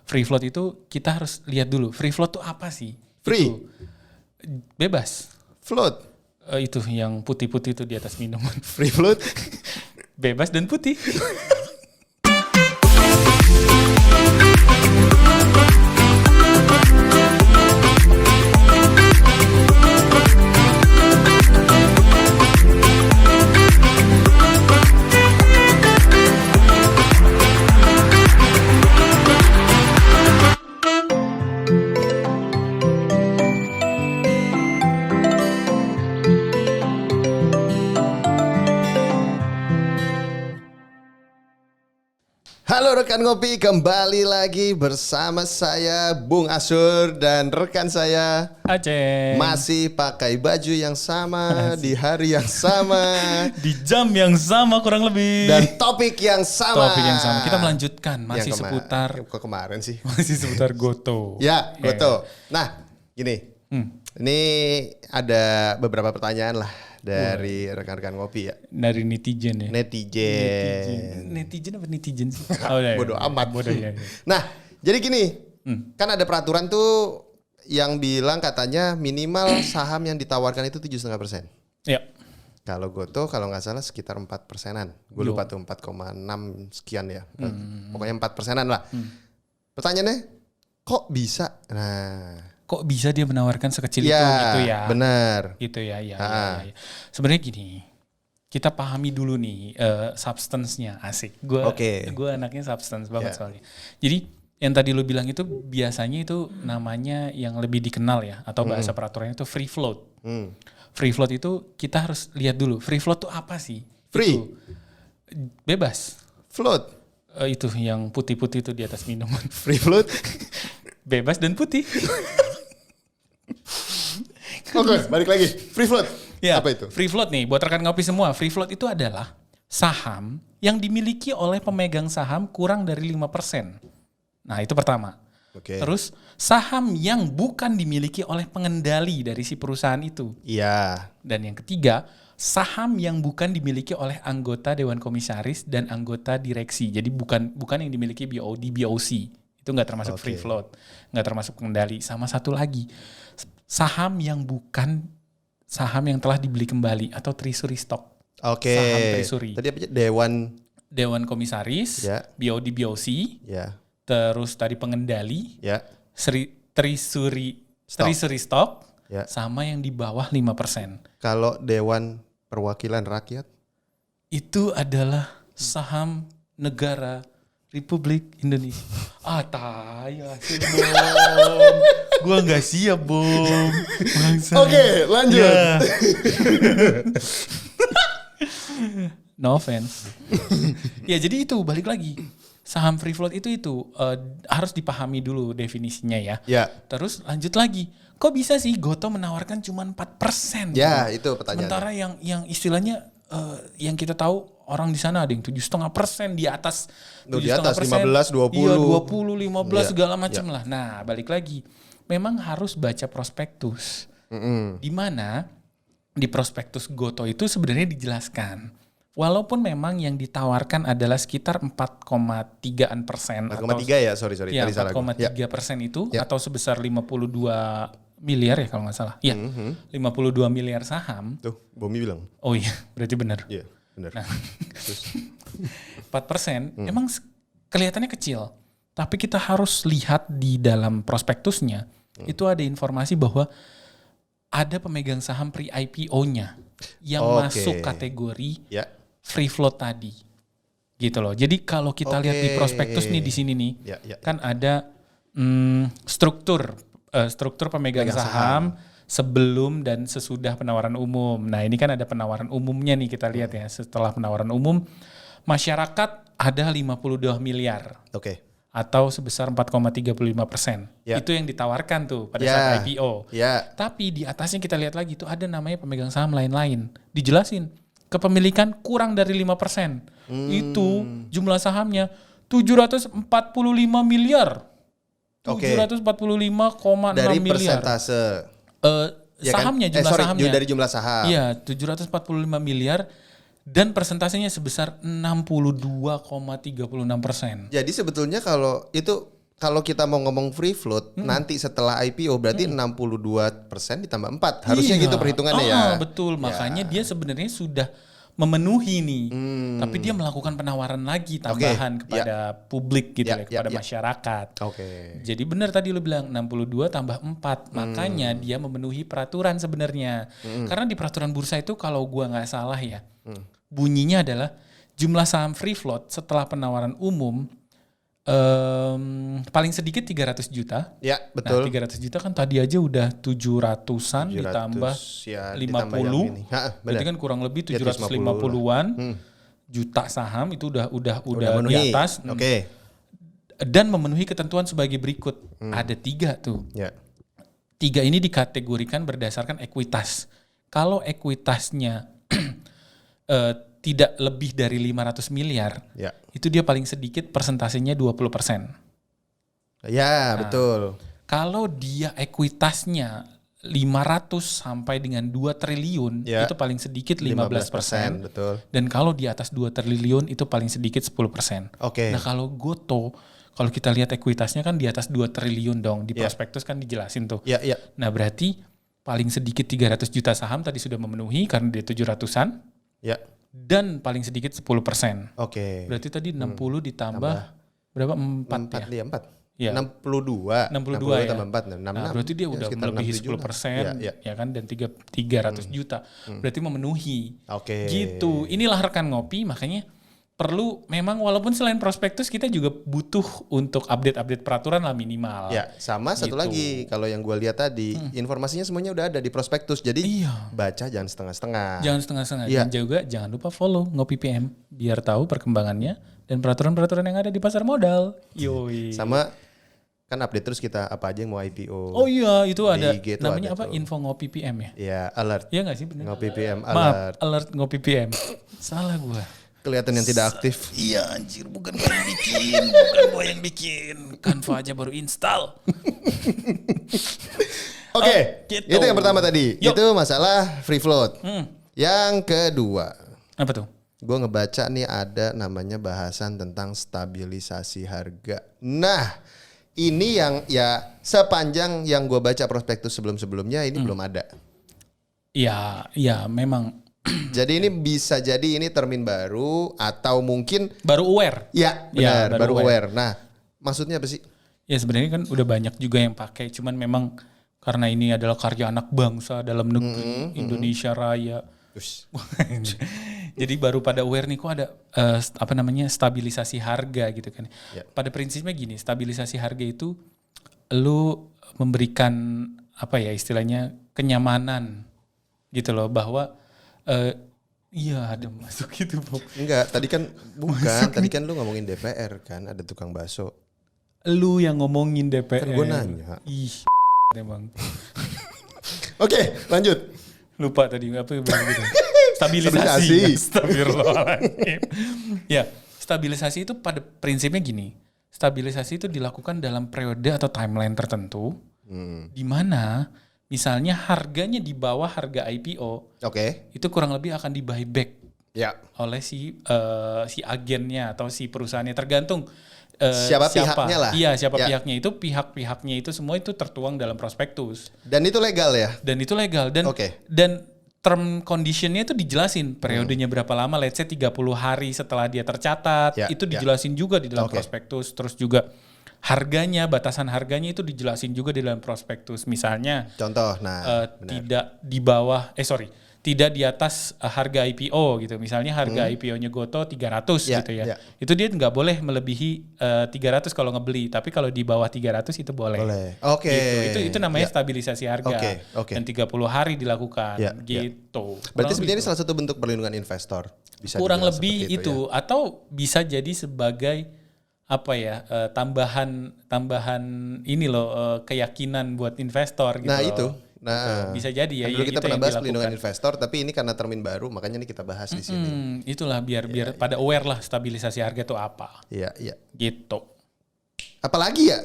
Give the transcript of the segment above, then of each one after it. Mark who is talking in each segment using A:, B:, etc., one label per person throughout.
A: free float itu kita harus lihat dulu. Free float itu apa sih?
B: Free?
A: Itu bebas.
B: Float?
A: Itu yang putih-putih itu di atas minuman.
B: Free float?
A: Bebas dan putih.
B: Halo rekan ngopi, kembali lagi bersama saya Bung Asur dan rekan saya
A: Aceh.
B: masih pakai baju yang sama di hari yang sama
A: Di jam yang sama kurang lebih.
B: dan topik yang sama.
A: Topik yang sama. Kita melanjutkan masih
B: Yang
A: seputar
B: kok kemarin sih.
A: masih seputar Goto.
B: Ya, betul. Nah, gini. Ini ada beberapa pertanyaan lah dari rekan-rekan ngopi ya.
A: Dari netizen ya.
B: Netizen
A: Apa netizen sih? Oh, ya,
B: bodoh amat.
A: Bodoh ya.
B: Nah, jadi gini, kan ada peraturan tuh yang bilang katanya minimal saham yang ditawarkan itu 7,5%.
A: Ya.
B: Kalau Goto kalau nggak salah sekitar 4%-an. Gue lupa tuh 4,6 sekian ya. Pokoknya 4%-an lah. Pertanyaannya, kok bisa? Nah,
A: Kok bisa dia menawarkan sekecil itu gitu ya?
B: Benar.
A: Gitu ya. Sebenarnya gini, kita pahami dulu nih substance-nya, asik. Gue anaknya substance banget soalnya. Jadi yang tadi lu bilang itu biasanya itu namanya yang lebih dikenal ya, atau bahasa peraturannya itu free float. Free float itu kita harus lihat dulu. Free float itu apa sih?
B: Free?
A: Itu bebas.
B: Float?
A: Itu yang putih-putih itu di atas minuman.
B: Free float?
A: Bebas dan putih.
B: Oke, balik lagi. Free float.
A: Ya,
B: Apa itu?
A: Free float nih, buat rekan ngopi semua. Free float itu adalah saham yang dimiliki oleh pemegang saham kurang dari 5%. Nah, itu pertama.
B: Oke.
A: Terus, saham yang bukan dimiliki oleh pengendali dari si perusahaan itu.
B: Iya.
A: Dan yang ketiga, saham yang bukan dimiliki oleh anggota Dewan Komisaris dan anggota direksi. Jadi bukan yang dimiliki BOD, BOC. Itu nggak termasuk free float, nggak termasuk pengendali. Sama satu lagi, saham yang bukan saham yang telah dibeli kembali atau treasury stock.
B: Oke.
A: Saham treasury.
B: Tadi apa?
A: Dewan Komisaris,
B: Ya.
A: BOD, BOC,
B: Ya.
A: terus tadi pengendali,
B: Ya.
A: treasury stock,
B: Ya.
A: sama yang di bawah 5%.
B: Kalau Dewan Perwakilan Rakyat?
A: Itu adalah saham negara Republik Indonesia. Hasil Bom. Gua nggak siap, Bom.
B: Oke, lanjut.
A: Ya. No offense. Ya, jadi itu balik lagi. Saham free float itu harus dipahami dulu definisinya ya.
B: Ya.
A: Terus lanjut lagi. Kok bisa sih Goto menawarkan cuma 4%?
B: Ya, itu pertanyaannya.
A: Sementara yang istilahnya yang kita tahu orang di sana ada yang 7,5% di atas.
B: Di atas 15, 20.
A: Iya, 20, 15
B: Ya,
A: segala macam lah. Nah, balik lagi. Memang harus baca prospektus. Di mana di prospektus Goto itu sebenarnya dijelaskan. Walaupun memang yang ditawarkan adalah sekitar 4,3%.
B: 4,3 ya, sorry.
A: Ya,
B: Tadi salah gua.
A: 4,3% itu
B: Ya.
A: atau sebesar 52 miliar ya kalau nggak salah. Iya, 52 miliar saham.
B: Tuh, Bomi bilang.
A: Oh iya, berarti benar.
B: Iya, benar.
A: Nah, 4% emang kelihatannya kecil. Tapi kita harus lihat di dalam prospektusnya, itu ada informasi bahwa ada pemegang saham pre-IPO-nya yang masuk kategori free float tadi. Gitu loh. Jadi kalau kita lihat di prospektus nih di sini nih, kan ada struktur pemegang saham sebelum dan sesudah penawaran umum. Nah, ini kan ada penawaran umumnya nih, kita lihat ya. Setelah penawaran umum, masyarakat ada 52 miliar.
B: Oke.
A: Atau sebesar 4,35%. Itu yang ditawarkan tuh pada saat IPO. Tapi di atasnya kita lihat lagi tuh ada namanya pemegang saham lain-lain. Dijelasin, kepemilikan kurang dari 5%. Itu jumlah sahamnya 745 miliar. 745,6
B: dari
A: miliar.
B: persentase
A: Sahamnya, jumlah sahamnya.
B: Dari jumlah saham.
A: Iya, 745 miliar. Dan persentasenya sebesar 62,36%.
B: Jadi sebetulnya kalau itu kalau kita mau ngomong free float nanti setelah IPO berarti 62% ditambah 4. Harusnya gitu perhitungannya ya.
A: Betul, makanya dia sebenarnya sudah memenuhi nih. Tapi dia melakukan penawaran lagi tambahan kepada publik gitu kepada masyarakat. Jadi benar tadi lu bilang 62 tambah 4. Makanya dia memenuhi peraturan sebenarnya. Karena di peraturan bursa itu kalau gua nggak salah ya, bunyinya adalah jumlah saham free float setelah penawaran umum paling sedikit 300 juta.
B: Ya, betul.
A: Nah, 300 juta kan tadi aja udah 700-an ditambah 50. Berarti kan kurang lebih 750-an juta saham itu udah di atas. Dan memenuhi ketentuan sebagai berikut. Ada 3 tuh. 3 ini dikategorikan berdasarkan ekuitas. Kalau ekuitasnya tidak lebih dari 500 miliar, itu dia paling sedikit persentasenya 20%.
B: Ya, betul.
A: Kalau dia ekuitasnya 500 sampai dengan 2 triliun, itu paling sedikit 15%.
B: Betul.
A: Dan kalau di atas 2 triliun, itu paling sedikit 10%. Nah kalau Goto, kalau kita lihat ekuitasnya kan di atas 2 triliun dong, di prospektus kan dijelasin tuh. Nah berarti paling sedikit 300 juta saham tadi sudah memenuhi karena dia 700-an. Dan paling sedikit 10%. Berarti tadi 60 ditambah berapa? 4 ya?
B: 62 tambah 4.
A: Nah, berarti dia udah melebihi 10%, ya kan, dan 300 juta. Berarti memenuhi. Gitu. Inilah rekan ngopi, makanya perlu memang walaupun selain prospektus kita juga butuh untuk update peraturan lah minimal.
B: Sama satu lagi kalau yang gue lihat tadi informasinya semuanya udah ada di prospektus. Jadi baca jangan setengah-setengah. Dan juga jangan lupa follow Ngopi PM biar tahu perkembangannya dan peraturan-peraturan yang ada di pasar modal. Sama kan update terus kita apa aja yang mau IPO.
A: Itu ada namanya apa? Info Ngopi PM ya?
B: Iya, alert.
A: Iya nggak sih benar?
B: Ngopi PM alert.
A: Maaf, alert Ngopi PM. Salah gue.
B: Kelihatan yang tidak aktif.
A: Iya anjir, bukan gue yang bikin. Canva aja baru install.
B: Gitu. Itu yang pertama tadi. Itu masalah free float. Yang kedua.
A: Apa tuh?
B: Gue ngebaca nih ada namanya bahasan tentang stabilisasi harga. Nah, ini yang ya sepanjang yang gue baca prospektus sebelum-sebelumnya ini belum ada. Iya, memang. Jadi ini bisa jadi ini termin baru atau mungkin
A: baru aware.
B: Ya, benar, baru aware. Nah, maksudnya apa sih?
A: Ya sebenarnya kan udah banyak juga yang pakai, cuman memang karena ini adalah karya anak bangsa dalam negeri Indonesia Raya. Jadi baru pada aware nih kok ada stabilisasi harga gitu kan. Pada prinsipnya gini, stabilisasi harga itu lu memberikan istilahnya kenyamanan gitu loh, bahwa ada masuk gitu Bob.
B: Enggak, tadi kan bukan, tadi kan lu ngomongin DPR kan, ada tukang bakso.
A: Lu yang ngomongin DPR.
B: Kan gue nanya.
A: Emang.
B: Oke, lanjut.
A: Lupa tadi apa gitu. Stabilisasi. Astagfirullahaladzim. Ya, stabilisasi itu pada prinsipnya gini. Stabilisasi itu dilakukan dalam periode atau timeline tertentu. Di mana misalnya harganya di bawah harga IPO, itu kurang lebih akan di buyback oleh si agennya atau si perusahaannya, tergantung
B: siapa pihaknya lah.
A: Iya, siapa pihaknya itu, pihak-pihaknya itu semua itu tertuang dalam prospektus.
B: Dan itu legal ya?
A: Dan itu legal dan term conditionnya itu dijelasin periodenya berapa lama, let's say 30 hari setelah dia tercatat, itu dijelasin juga di dalam prospektus. Terus juga harganya, batasan harganya itu dijelasin juga di dalam prospektus. Misalnya
B: contoh,
A: tidak di bawah tidak di atas harga IPO gitu. Misalnya harga IPO-nya Goto 300 gitu ya. Itu dia nggak boleh melebihi 300 kalau ngebeli, tapi kalau di bawah 300 itu boleh. Gitu. Itu namanya stabilisasi harga. Dan 30 hari dilakukan gitu.
B: Berarti sebenarnya ini salah satu bentuk perlindungan investor. Bisa
A: kurang lebih itu ya. Atau bisa jadi sebagai tambahan ini loh, keyakinan buat investor gitu.
B: Nah itu.
A: Bisa jadi ya.
B: Dulu kita pernah bahas pelindungan investor, tapi ini karena termin baru, makanya ini kita bahas di sini.
A: Itulah biar pada aware lah stabilisasi harga itu apa.
B: Iya.
A: Gitu.
B: Apalagi ya?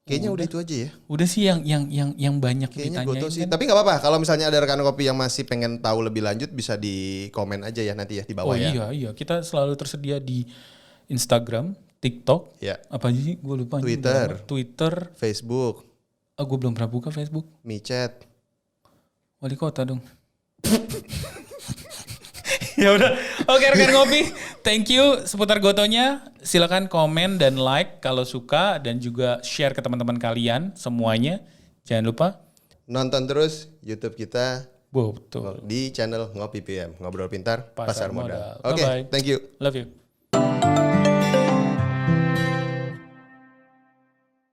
B: Kayaknya udah itu aja ya.
A: Udah sih yang banyak
B: kayaknya
A: ditanyain.
B: Sih. Tapi nggak apa-apa. Kalau misalnya ada rekan kopi yang masih pengen tahu lebih lanjut, bisa di komen aja ya nanti ya di bawah ya.
A: Iya. Kita selalu tersedia di Instagram, TikTok.
B: Ya.
A: Apa aja sih? Gue lupa. Twitter.
B: Facebook.
A: Gue belum pernah buka Facebook.
B: micet.
A: Wali kota dong. Ya udah. Oke, rekan ngopi. Thank you seputar Gotonya. Silakan komen dan like kalau suka dan juga share ke teman-teman kalian semuanya. Jangan lupa
B: Nonton terus YouTube kita
A: betul.
B: di channel Ngopi PM, Ngobrol Pintar,
A: Pasar
B: Pasar Modal.
A: Modal.
B: Oke,
A: Bye-bye.
B: thank you.
A: Love you.